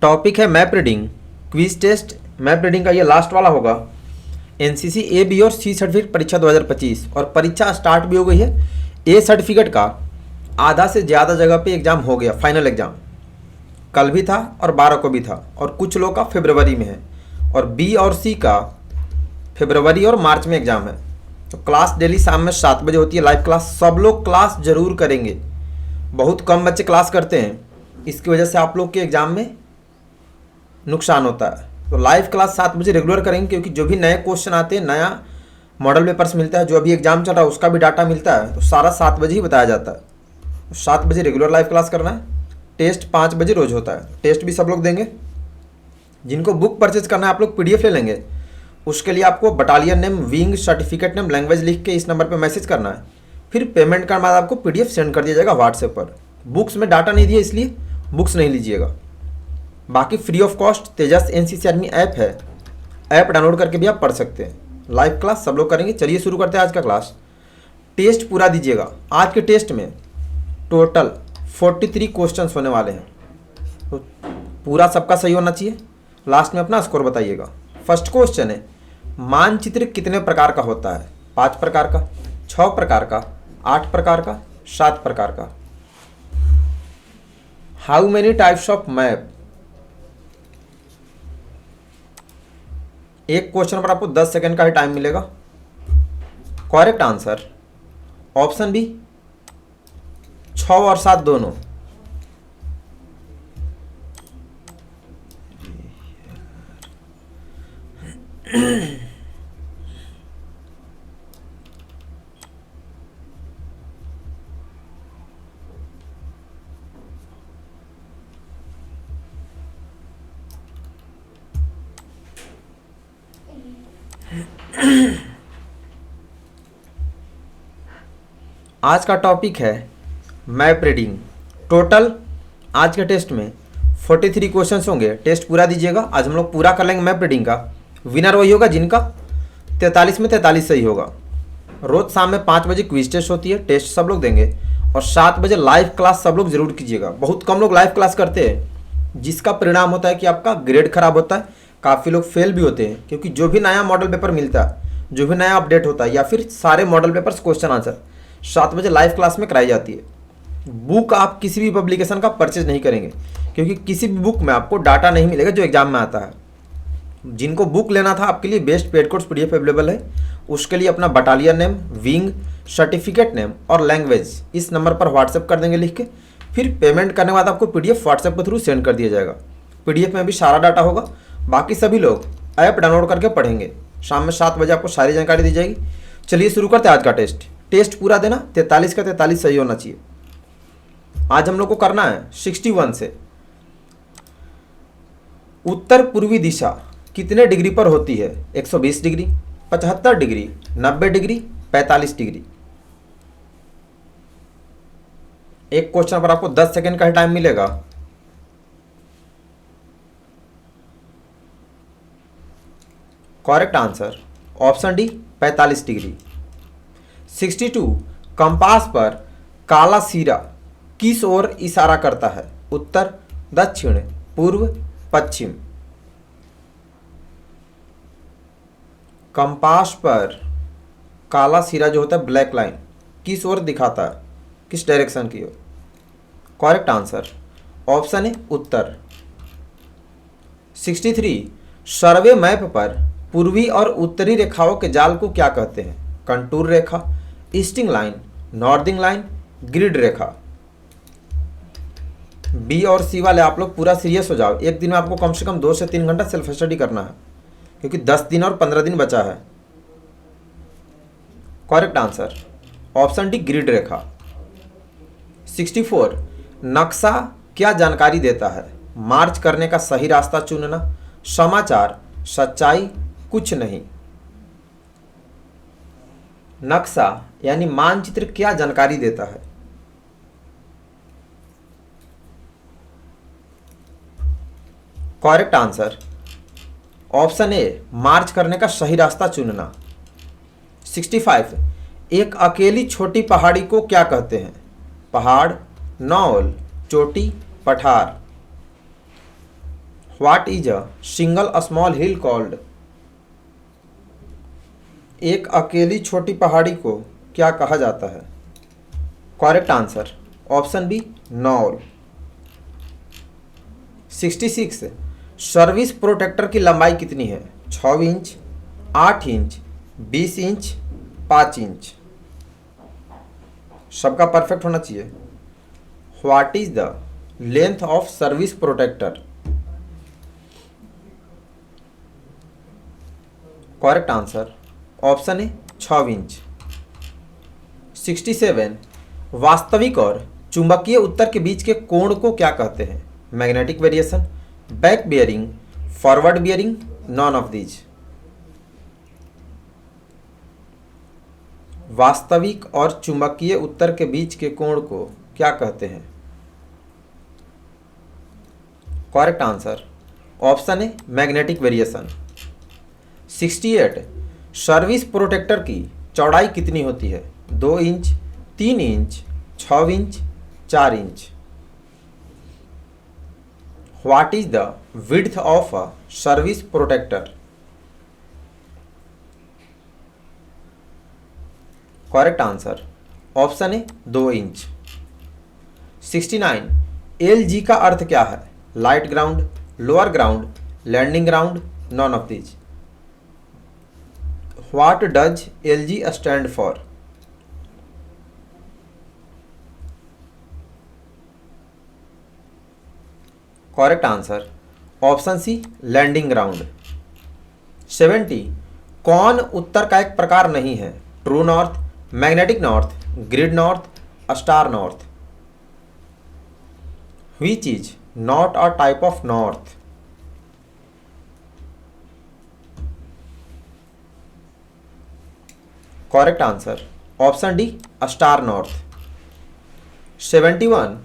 Topic है map reading quiz test. Map reading का ये लास्ट वाला होगा। एनसीसी ए बी और सी सर्टिफिकेट परीक्षा 2025 और परीक्षा स्टार्ट भी हो गई है। ए सर्टिफिकेट का आधा से ज़्यादा जगह पे एग्ज़ाम हो गया। फाइनल एग्ज़ाम कल भी था और 12 को भी था और कुछ लोग का फरवरी में है और बी और सी का फरवरी और मार्च में एग्ज़ाम है। तो क्लास डेली शाम में 7 बजे होती है लाइव क्लास। सब लोग क्लास ज़रूर करेंगे। बहुत कम बच्चे क्लास करते हैं, इसकी वजह से आप लोग के एग्ज़ाम में नुकसान होता है। तो लाइव क्लास 7 बजे रेगुलर करेंगे, क्योंकि जो भी नए क्वेश्चन आते हैं, नया मॉडल पेपर्स मिलता है, जो अभी एग्जाम चल रहा है उसका भी डाटा मिलता है, तो सारा 7 बजे ही बताया जाता है। तो 7 बजे रेगुलर लाइव क्लास करना है। टेस्ट 5 बजे रोज होता है। टेस्ट भी सब लोग देंगे। जिनको बुक परचेज करना है आप लोग PDF ले लेंगे। उसके लिए आपको battalion name, wing, certificate name, language लिख के इस नंबर पर मैसेज करना है। फिर पेमेंट के बाद आपको PDF सेंड कर दिया जाएगा व्हाट्सएप पर। बुक्स में डाटा नहीं दिया इसलिए बुक्स नहीं लीजिएगा। बाकी free of cost Tejas NCC army app है। ऐप डाउनलोड करके भी आप पढ़ सकते हैं। लाइव क्लास सब लोग करेंगे। चलिए शुरू करते हैं आज का क्लास। टेस्ट पूरा दीजिएगा। आज के टेस्ट में टोटल 43 क्वेश्चंस होने वाले हैं, तो पूरा सबका सही होना चाहिए। लास्ट में अपना स्कोर बताइएगा। फर्स्ट क्वेश्चन है, मानचित्र कितने प्रकार का होता है? 5 प्रकार का, 6 प्रकार का, 8 प्रकार का, 7 प्रकार का। How many types of map? एक क्वेश्चन पर आपको 10 सेकंड का ही टाइम मिलेगा। करेक्ट आंसर ऑप्शन बी, 6 और 7 दोनों। आज का टॉपिक है मैप रीडिंग। टोटल आज के टेस्ट में 43 क्वेश्चंस होंगे। टेस्ट पूरा दीजिएगा। आज हम लोग पूरा कर लेंगे मैप रीडिंग का। विनर वही होगा जिनका 43 में 43 सही होगा। रोज शाम में 5 बजे क्विज टेस्ट होती है। टेस्ट सब लोग देंगे और 7 बजे लाइव क्लास सब लोग जरूर कीजिएगा। बहुत कम लोग लाइव क्लास करते हैं, जिसका परिणाम होता है कि आपका ग्रेड खराब होता है। काफ़ी लोग फेल भी होते हैं, क्योंकि जो भी नया मॉडल पेपर मिलता है, जो भी नया अपडेट होता है, या फिर सारे मॉडल पेपर्स क्वेश्चन आंसर 7 बजे लाइव क्लास में कराई जाती है। बुक आप किसी भी पब्लिकेशन का परचेज नहीं करेंगे, क्योंकि किसी भी बुक में आपको डाटा नहीं मिलेगा जो एग्जाम में आता है। जिनको बुक लेना था, आपके लिए best paid course PDF available है। उसके लिए अपना battalion name, wing, certificate name और लैंग्वेज इस नंबर पर व्हाट्सएप कर देंगे लिख के। फिर पेमेंट करने के बाद आपको PDF व्हाट्सएप के थ्रू सेंड कर दिया जाएगा। PDF में भी सारा डाटा होगा। बाकी सभी लोग ऐप डाउनलोड करके पढ़ेंगे। शाम में 7 बजे आपको सारी जानकारी दी जाएगी। चलिए शुरू करते हैं आज का टेस्ट। टेस्ट पूरा देना। 43 का 43 सही होना चाहिए। आज हम लोग को करना है 61 से। उत्तर पूर्वी दिशा कितने डिग्री पर होती है? 120 डिग्री, 75 डिग्री, 90 डिग्री, 45 डिग्री। एक क्वेश्चन पर आपको 10 सेकंड का ही टाइम मिलेगा। Correct answer option D, 45 degree. 62 compass पर काला सिरा किस ओर इशारा करता है? उत्तर, दक्षिण, पूर्व, पश्चिम। कंपास पर काला सिरा जो होता है, ब्लैक लाइन, किस ओर दिखाता है? किस डायरेक्शन की ओर? करेक्ट आंसर ऑप्शन है उत्तर। 63 सर्वे मैप पर पूर्वी और उत्तरी रेखाओं के जाल को क्या कहते हैं? कंटूर रेखा, easting line, northing line, grid रेखा। बी और सी वाले आप लोग पूरा सीरियस हो जाओ। एक दिन में आपको कम से कम 2 से 3 घंटा सेल्फ स्टडी करना है, क्योंकि 10 दिन और 15 दिन बचा है। Correct answer option D, grid रेखा। 64 नक्शा क्या जानकारी देता है? मार्च करने का सही रास्ता चुनना, समाचार, सच्चाई, कुछ नहीं। नक्शा यानी मानचित्र क्या जानकारी देता है? करेक्ट आंसर ऑप्शन ए, मार्च करने का सही रास्ता चुनना। 65 एक अकेली छोटी पहाड़ी को क्या कहते हैं? पहाड़, नौल, चोटी, पठार। What is a single small hill called? एक अकेली छोटी पहाड़ी को क्या कहा जाता है? Correct answer option B, knoll. 66 service protractor की लंबाई कितनी है? 6 इंच, 8 इंच, 20 इंच, 5 इंच। सबका परफेक्ट होना चाहिए। What is the length of service protractor? Correct answer option A, 6 inch. 67 वास्तविक और चुंबकीय उत्तर के बीच के कोण को क्या कहते हैं? Magnetic variation, back bearing, forward bearing, non of these. वास्तविक और चुंबकीय उत्तर के बीच के कोण को क्या कहते हैं? Correct answer option A, magnetic variation. 68 service protractor की चौड़ाई कितनी होती है? 2 inch, 3 inch, 6 inch, 4 inch. What is the width of a service protractor? Correct answer option A, 2 inch. 69 L का अर्थ क्या है? Light ground, lower ground, landing ground, none of these. What does LG stand for? Correct answer option C, landing ground. 70 कौन उत्तर का एक प्रकार नहीं है? True north, magnetic north, grid north, star north. Which is not a type of north? Correct answer option D, star north. 71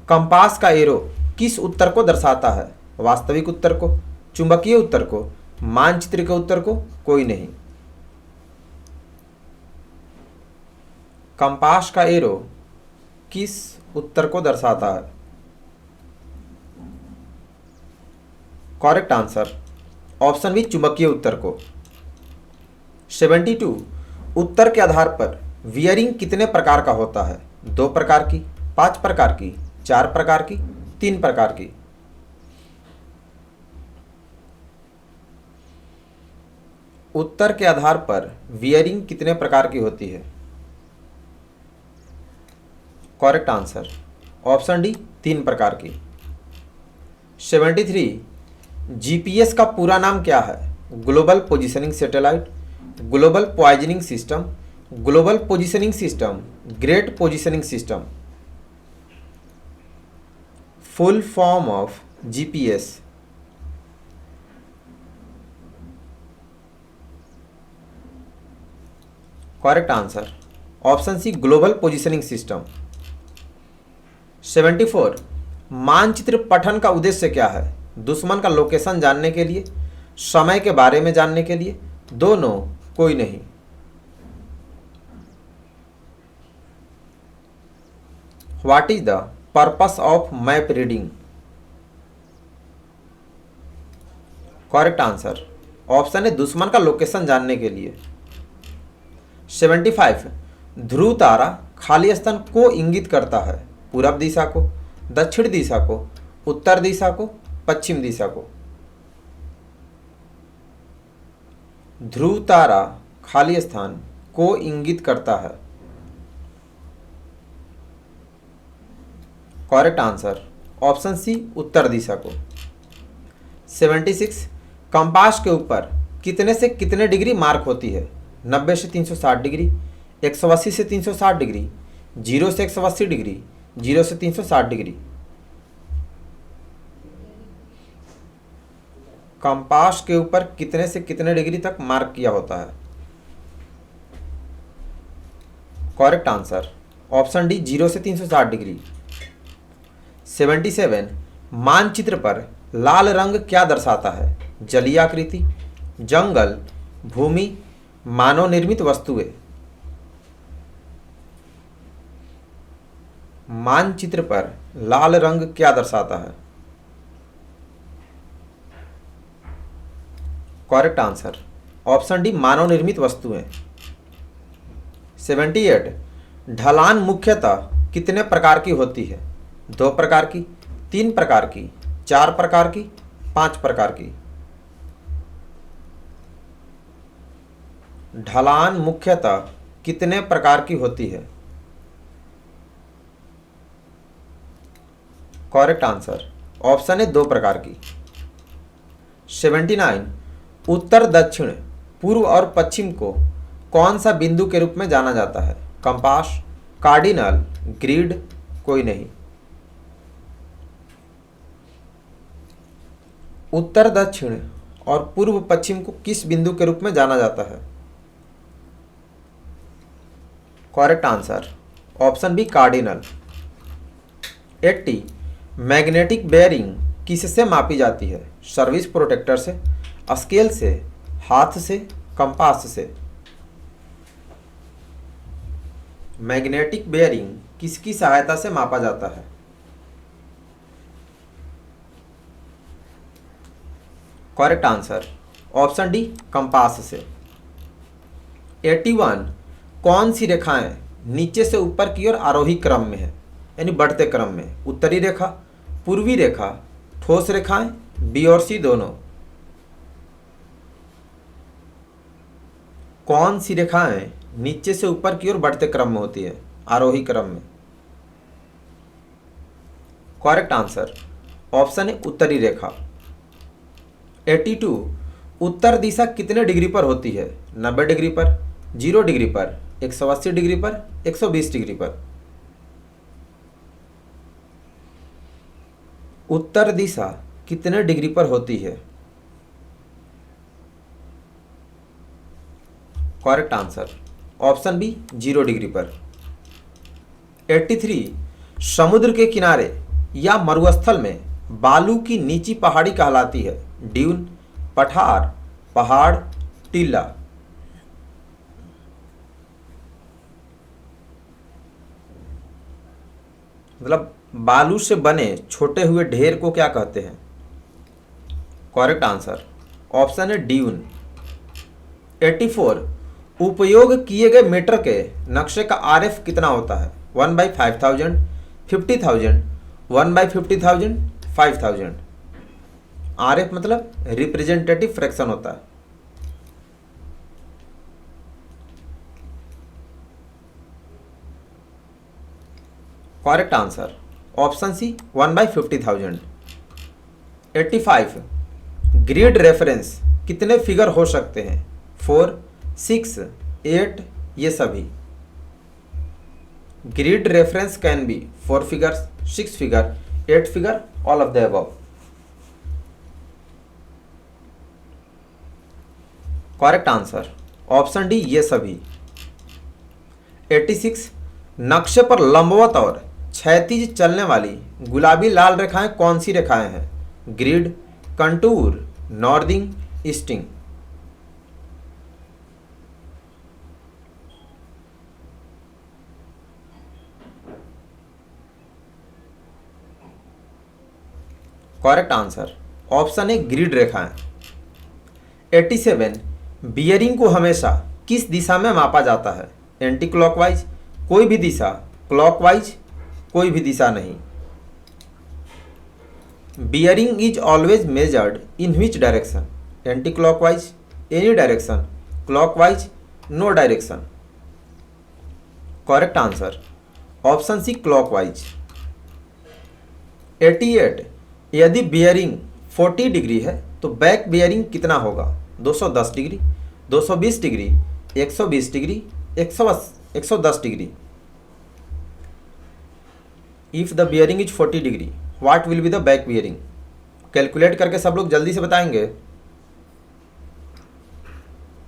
compass का arrow किस उत्तर को दर्शाता है? वास्तविक उत्तर को, चुंबकीय उत्तर को, मानचित्र के उत्तर को, कोई नहीं। कंपास का एरो किस उत्तर को दर्शाता है? करेक्ट आंसर ऑप्शन बी, चुंबकीय उत्तर को। 72 उत्तर के आधार पर वियरिंग कितने प्रकार का होता है? 2 प्रकार की, 5 प्रकार की, 4 प्रकार की, 3 प्रकार की। उत्तर के आधार पर वियरिंग कितने प्रकार की होती है? करेक्ट आंसर ऑप्शन डी, 3 प्रकार की। 73 GPS का पूरा नाम क्या है? Global positioning satellite, global poisoning system, global positioning system, great positioning system. Full form of GPS। Correct answer option C, global positioning system. 74 मानचित्र पठन का उद्देश्य क्या है? दुश्मन का लोकेशन जानने के लिए, समय के बारे में जानने के लिए, दोनों, कोई नहीं। What is the purpose of map reading? Correct answer option है, दुश्मन का लोकेशन जानने के लिए। 75 ध्रुव तारा खाली स्थान को इंगित करता है? पूरब दिशा को, दक्षिण दिशा को, उत्तर दिशा को, पश्चिम दिशा को। ध्रुव तारा खाली स्थान को इंगित करता है। करेक्ट आंसर ऑप्शन सी, उत्तर दिशा को। 76 कंपास के ऊपर कितने से कितने डिग्री मार्क होती है? 90 से 360 डिग्री, 180 से 360 डिग्री, 0 से 180 डिग्री, 0 से 360 डिग्री। कंपास के ऊपर कितने से कितने डिग्री तक मार्क किया होता है? करेक्ट आंसर ऑप्शन डी, 0 से 360 डिग्री। 77 मानचित्र पर लाल रंग क्या दर्शाता है? जलीय आकृति, जंगल, भूमि, मानव निर्मित वस्तुएं। मानचित्र पर लाल रंग क्या दर्शाता है? करेक्ट आंसर ऑप्शन डी मानव निर्मित वस्तुएं। 78 ढलान मुख्यतः कितने प्रकार की होती है? 2 प्रकार की, 3 प्रकार की, 4 प्रकार की, 5 प्रकार की। ढलान मुख्यतः कितने प्रकार की होती है? करेक्ट आंसर ऑप्शन है 2 प्रकार की। 79 उत्तर दक्षिण पूर्व और पश्चिम को कौन सा बिंदु के रूप में जाना जाता है? कंपास, कार्डिनल, ग्रिड, कोई नहीं। उत्तर दक्षिण और पूर्व पश्चिम को किस बिंदु के रूप में जाना जाता है? Correct answer option B cardinal. 80 magnetic bearing किससे मापी जाती है? सर्विस प्रोटेक्टर से, स्केल से, हाथ से, कंपास से। मैग्नेटिक बेयरिंग किसकी सहायता से मापा जाता है? Correct answer option D compass से। 81 कौन सी रेखाएं नीचे से ऊपर की ओर आरोही क्रम में है, यानी बढ़ते क्रम में? उत्तरी रेखा, पूर्वी रेखा, ठोस रेखाएं, बी और सी दोनों। कौन सी रेखाएं नीचे से ऊपर की ओर बढ़ते क्रम में होती है, आरोही क्रम में? करेक्ट आंसर ऑप्शन है उत्तरी रेखा। 82 उत्तर दिशा कितने डिग्री पर होती है? 90 डिग्री पर, 0 डिग्री पर, 180 डिग्री पर, 120 डिग्री पर। उत्तर दिशा कितने डिग्री पर होती है? Correct answer option B 0 degree पर। 83 समुद्र के किनारे या मरुस्थल में बालू की नीची पहाड़ी कहलाती है? ड्यून, पठार, पहाड़, टीला। मतलब बालू से बने छोटे हुए ढेर को क्या कहते हैं? करेक्ट आंसर ऑप्शन है ड्यून। 84 उपयोग किए गए मीटर के नक्शे का आरएफ कितना होता है? 1/5000, 50,000, 1/50,000, 5000। आरएफ मतलब रिप्रेजेंटेटिव फ्रैक्शन होता है। Correct answer option C 1/50,000। 85 grid reference कितने फिगर हो सकते हैं? 4, 6, 8, ये सभी। Grid reference can be 4 figures, 6 figure, 8 figure, all of the above. Correct answer option D ये सभी। 86 नक्शे पर लंबवत और क्षैतिज चलने वाली गुलाबी लाल रेखाएं कौन सी रेखाएं हैं? Grid, contour, northing, easting. Correct answer option है ग्रिड रेखाएं। 87 बियरिंग को हमेशा किस दिशा में मापा जाता है? एंटी क्लॉकवाइज, कोई भी दिशा, क्लॉकवाइज, कोई भी दिशा नहीं। Bearing is always measured in which direction? Anti clockwise, any direction, clockwise, no direction. Correct answer option C clockwise. 88 यदि बियरिंग 40 डिग्री है तो बैक बियरिंग कितना होगा? 210 degree, 220 degree, 120 degree, 110 degree. If the bearing is 40 degree what will be the back bearing? Calculate करके सब लोग जल्दी से बताएंगे।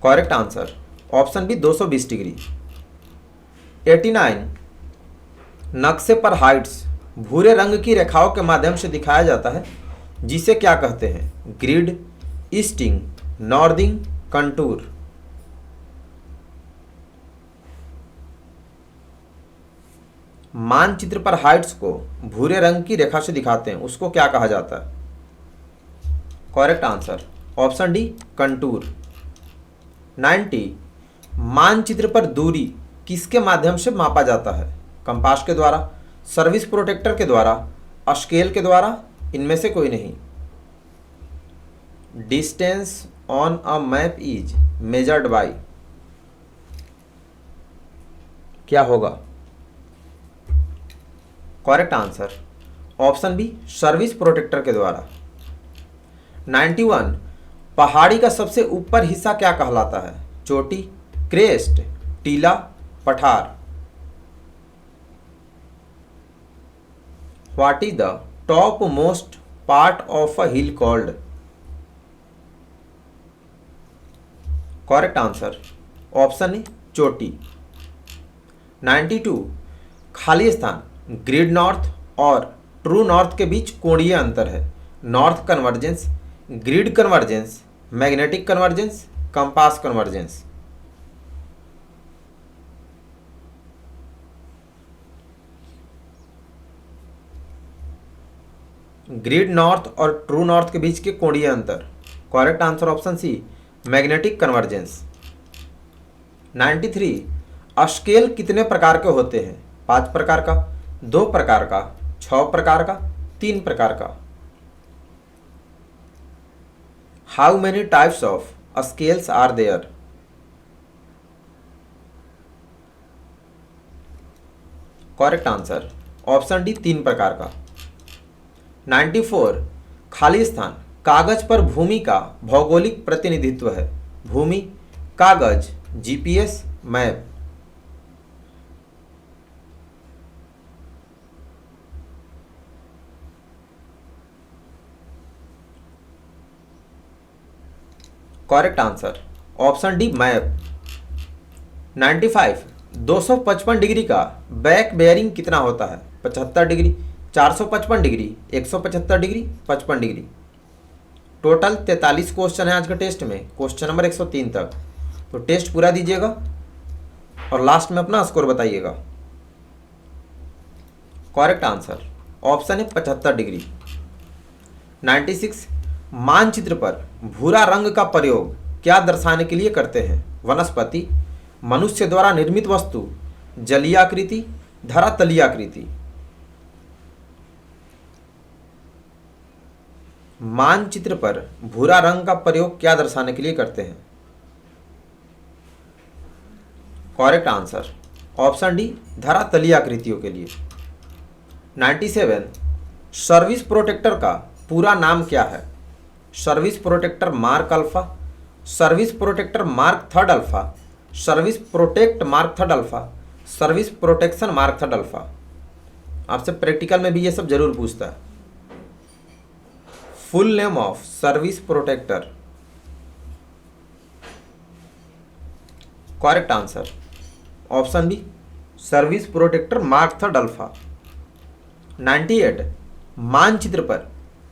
Correct answer option B 220 degree. 89 नक्शे पर हाइट्स भूरे रंग की रेखाओं के माध्यम से दिखाया जाता है जिसे क्या कहते हैं? Grid, easting, northing, contour. मानचित्र पर हाइट्स को भूरे रंग की रेखा से दिखाते हैं उसको क्या कहा जाता है? Correct answer option D contour. 90 मानचित्र पर दूरी किसके माध्यम से मापा जाता है? कंपास के द्वारा, सर्विस प्रोटेक्टर के द्वारा, स्केल के द्वारा, इनमें से कोई नहीं। Distance on a map is measured by, क्या होगा? Correct answer option B service protractor के द्वारा। 91 पहाड़ी का सबसे ऊपर हिस्सा क्या कहलाता है? चोटी, क्रेस्ट, टीला, पठार। What is the top most part of a hill called? Correct answer option A चोटी। 92 खाली स्थान ग्रिड नॉर्थ और ट्रू नॉर्थ के बीच कोणीय अंतर है। North convergence, grid convergence, magnetic convergence, compass convergence. Grid north और ट्रू नॉर्थ के बीच के कोणीय अंतर। Correct answer option C magnetic convergence. 93 scale कितने प्रकार के होते हैं? 5 प्रकार का, 2 प्रकार का, 6 प्रकार का, 3 प्रकार का। How many types of scales are there? Correct answer option D 3 प्रकार का। 94 खाली स्थान कागज पर भूमि का भौगोलिक प्रतिनिधित्व है। भूमि, कागज, GPS, map. Correct answer option D map. 95 255 degree का बैक बेयरिंग कितना होता है? 75 degree, 455 degree, 175 degree, 55 degree. Total 43 question है आज के टेस्ट में, क्वेश्चन नंबर 103 तक। तो टेस्ट पूरा दीजिएगा और लास्ट में अपना स्कोर बताइएगा। करेक्ट आंसर ऑप्शन है 75 डिग्री। 96 मानचित्र पर भूरा रंग का प्रयोग क्या दर्शाने के लिए करते हैं? वनस्पति, मनुष्य द्वारा निर्मित वस्तु, जलीय आकृति, धरातलीय आकृति। मानचित्र पर भूरा रंग का प्रयोग क्या दर्शाने के लिए करते हैं? करेक्ट आंसर ऑप्शन डी धरातलीय आकृतियों के लिए। 97 सर्विस प्रोटेक्टर का पूरा नाम क्या है? Service protractor mark alpha, service protractor mark third alpha, service protect mark third alpha, service protection mark third alpha. आपसे प्रैक्टिकल में भी ये सब जरूर पूछता है। Full name of service protractor. Correct answer option B service protractor mark third alpha. 98 मानचित्र पर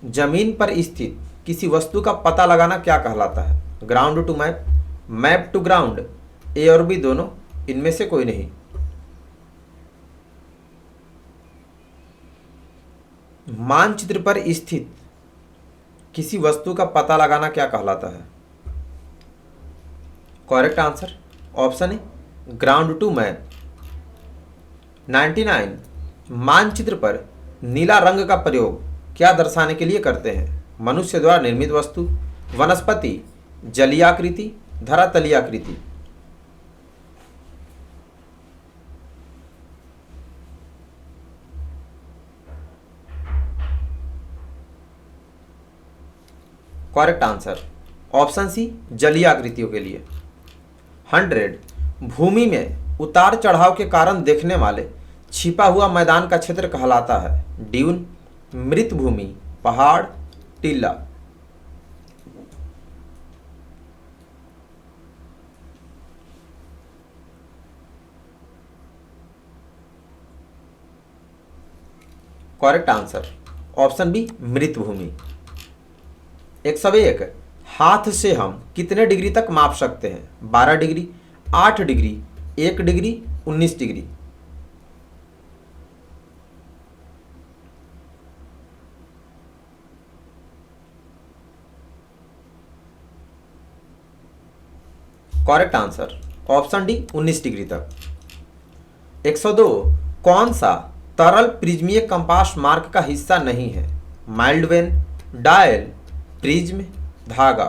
जमीन पर स्थित किसी वस्तु का पता लगाना क्या कहलाता है? Ground to map, map to ground, A और बी दोनों, इनमें से कोई नहीं। मानचित्र पर स्थित किसी वस्तु का पता लगाना क्या कहलाता है? करेक्ट आंसर ऑप्शन है ग्राउंड टू मैप। 99 मानचित्र पर नीला रंग का प्रयोग क्या दर्शाने के लिए करते हैं? मनुष्य द्वारा निर्मित वस्तु, वनस्पति, जलीय आकृति, धरातलीय आकृति। करेक्ट आंसर ऑप्शन सी जलीय आकृतियों के लिए। 100 भूमि में उतार चढ़ाव के कारण देखने वाले छिपा हुआ मैदान का क्षेत्र कहलाता है? ड्यून, मृत भूमि, पहाड़, टीला। करेक्ट आंसर ऑप्शन बी मृत भूमि। 101 हाथ से हम कितने डिग्री तक माप सकते हैं? 12 degree, 8 degree, 1 degree, 19 degree. Correct answer option D 19 degree तक। 102 कौन सा तरल प्रिज्मीय कंपास मार्क का हिस्सा नहीं है? माइल्ड वेन, डायल, प्रिज्म, धागा।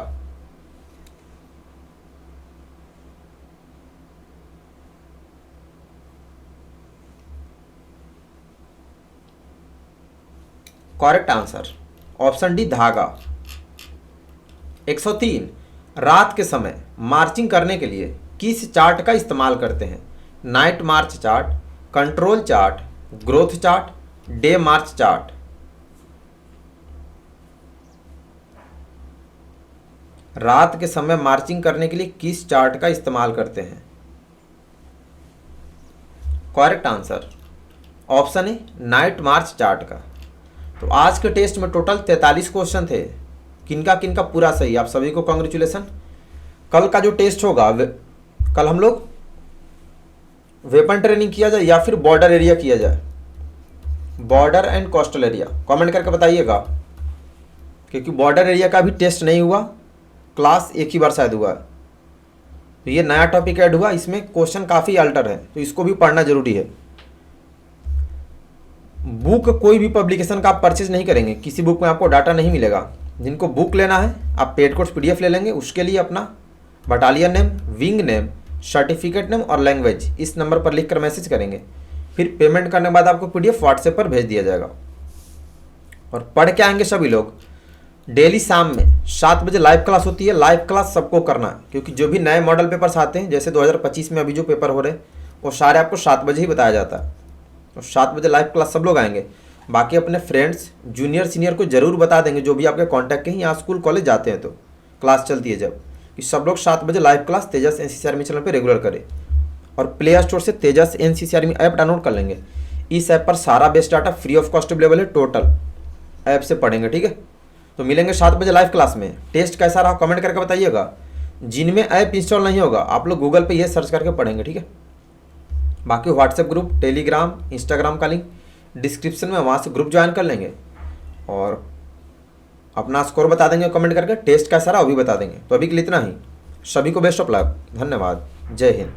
करेक्ट आंसर ऑप्शन डी धागा। 103 रात के समय मार्चिंग करने के लिए किस चार्ट का इस्तेमाल करते हैं? Night march chart, control chart, growth chart, day march chart. रात के समय मार्चिंग करने के लिए किस चार्ट का इस्तेमाल करते हैं? करेक्ट आंसर ऑप्शन है नाइट मार्च चार्ट का। तो आज के टेस्ट में टोटल 43 क्वेश्चन थे। किनका किनका पूरा सही, आप सभी को कांग्रेचुलेसन। कल का जो टेस्ट होगा, कल हम लोग वेपन ट्रेनिंग किया जाए या फिर बॉर्डर एरिया किया जाए? Border and coastal area comment करके बताइएगा, क्योंकि बॉर्डर एरिया का भी टेस्ट नहीं हुआ, क्लास एक ही बार शायद हुआ है। तो ये नया टॉपिक ऐड हुआ, इसमें क्वेश्चन काफ़ी अल्टर है, तो इसको भी पढ़ना जरूरी है। बुक कोई भी पब्लिकेशन का आप परचेज नहीं करेंगे, किसी बुक में आपको डाटा नहीं मिलेगा। जिनको बुक लेना है आप पेड कोर्स PDF ले लेंगे, उसके लिए अपना battalion name, wing name, certificate name और लैंग्वेज इस नंबर पर लिखकर मैसेज करेंगे। फिर पेमेंट करने के बाद आपको PDF व्हाट्सएप पर भेज दिया जाएगा। और पढ़ के आएंगे सभी लोग। डेली शाम में 7 बजे लाइव क्लास होती है। लाइव क्लास सबको करना है, क्योंकि जो भी नए मॉडल पेपर्स आते हैं, जैसे 2025 में अभी जो पेपर हो रहे हैं, वो सारे आपको 7 बजे ही बताया जाता है। तो 7 बजे लाइव क्लास सब लोग आएंगे। बाकी अपने फ्रेंड्स, जूनियर सीनियर को जरूर बता देंगे, जो भी आपके कॉन्टैक्ट के हैं, यहाँ स्कूल कॉलेज जाते हैं तो क्लास चलती है जब, कि सब लोग 7 बजे लाइव क्लास तेजस NCC आर्मी चैनल पर रेगुलर करें। और प्ले स्टोर से तेजस NCC आर्मी ऐप डाउनलोड कर लेंगे। इस ऐप पर सारा best data free of cost available है, टोटल ऐप से पढ़ेंगे। ठीक है, तो मिलेंगे 7 बजे लाइव क्लास में। टेस्ट कैसा रहा कमेंट करके बताइएगा। जिनमें ऐप इंस्टॉल नहीं होगा, आप लोग गूगल पे ये सर्च करके पढ़ेंगे। ठीक है, बाकी व्हाट्सएप ग्रुप, टेलीग्राम, इंस्टाग्राम का लिंक डिस्क्रिप्शन में, वहाँ से ग्रुप ज्वाइन कर लेंगे और अपना स्कोर बता देंगे कमेंट करके। टेस्ट कैसा रहा वो भी बता देंगे। तो अभी के लिए इतना ही। सभी को बेस्ट ऑफ लक, धन्यवाद, जय हिंद।